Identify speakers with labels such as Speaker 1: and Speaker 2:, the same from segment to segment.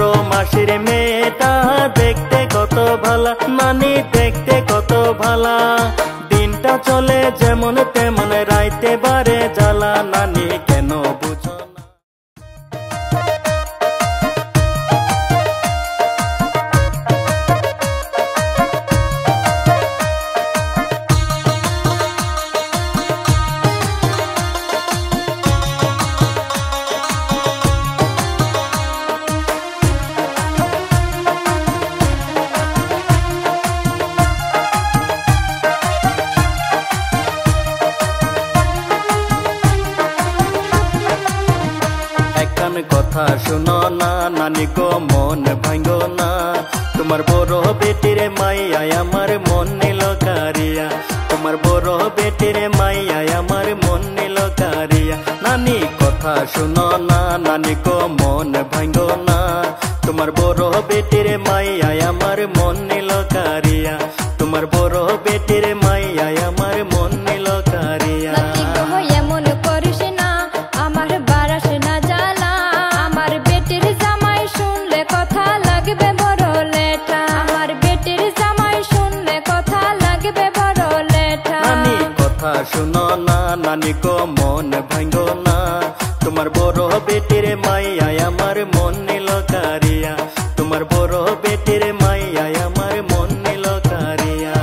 Speaker 1: বড় মাসির মেয়েটা দেখতে কত ভালা, নানি দেখতে কত ভালা। দিনটা চলে যেমন তেমন, রাইতে বারে জ্বালা, নানি কেন বুঝো না। কথা শুনো না নানি গো, মন ভাঙ্গো না। তোমার বড় বেটির মাইয়া আমার মন নিল কারিয়া, তোমার বড় বেটির মাইয়া আমার মন নিল কারিয়া। নানি কথা শুনো না নানি গো, মন ভাঙ্গো না। তোমার বড় বেটির মাইয়া আমার মন নিল কারিয়া, তোমার বড় বেটির মাইয়া আমার মন নিল কারিয়া। শুনো না নানি গো, মন ভাঙ্গো না। তোমার বড় বেটির মাইয়া আমার মন নিল কারিয়া, তোমার বড় বেটির মাইয়া আমার মন নিল কারিয়া।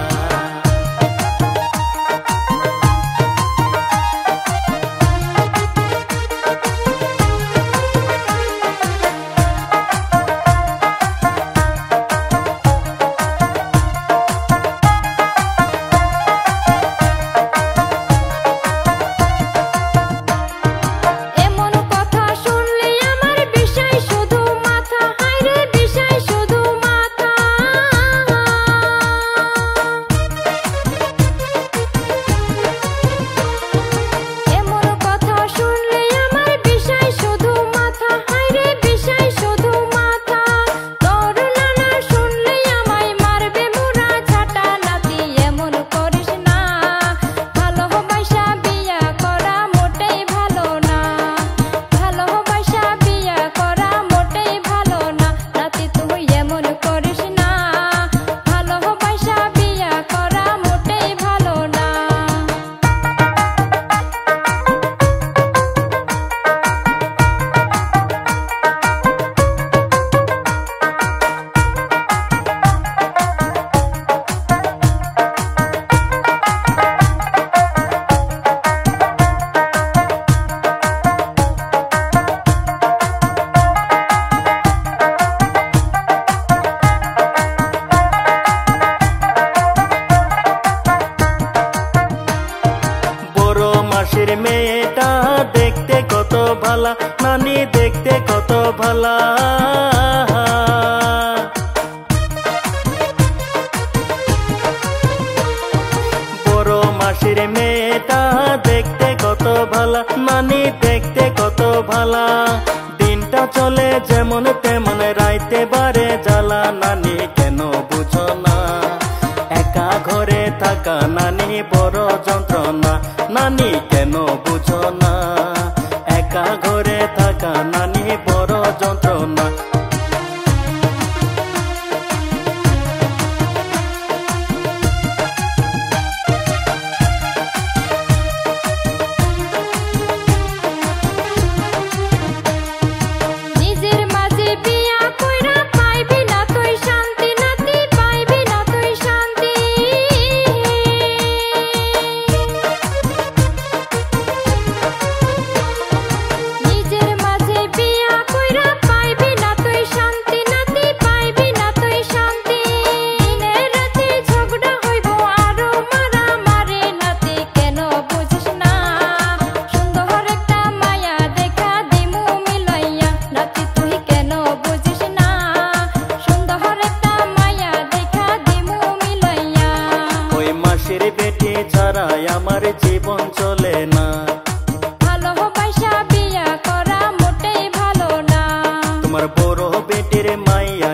Speaker 1: মাসির মেয়েটা দেখতে কত ভালা, নানি দেখতে কত ভালা। বড় মাসির মেয়েটা দেখতে কত ভালা, নানি দেখতে কত ভালা। দিনটা চলে যেমন তেমন, রাইতে বারে জ্বালা, নানি কেন বুঝো না। একা ঘরে থাকা নানি বড় যন্ত্রণা, নানি কেন বুঝো না। একা ঘরে থাকা নানি বড় যন্ত্রণা। আমার জীবন চলে না, ভালোবাসা বিয়া করা মোটেই ভালো না। তোমার বড় বেটির মাইয়া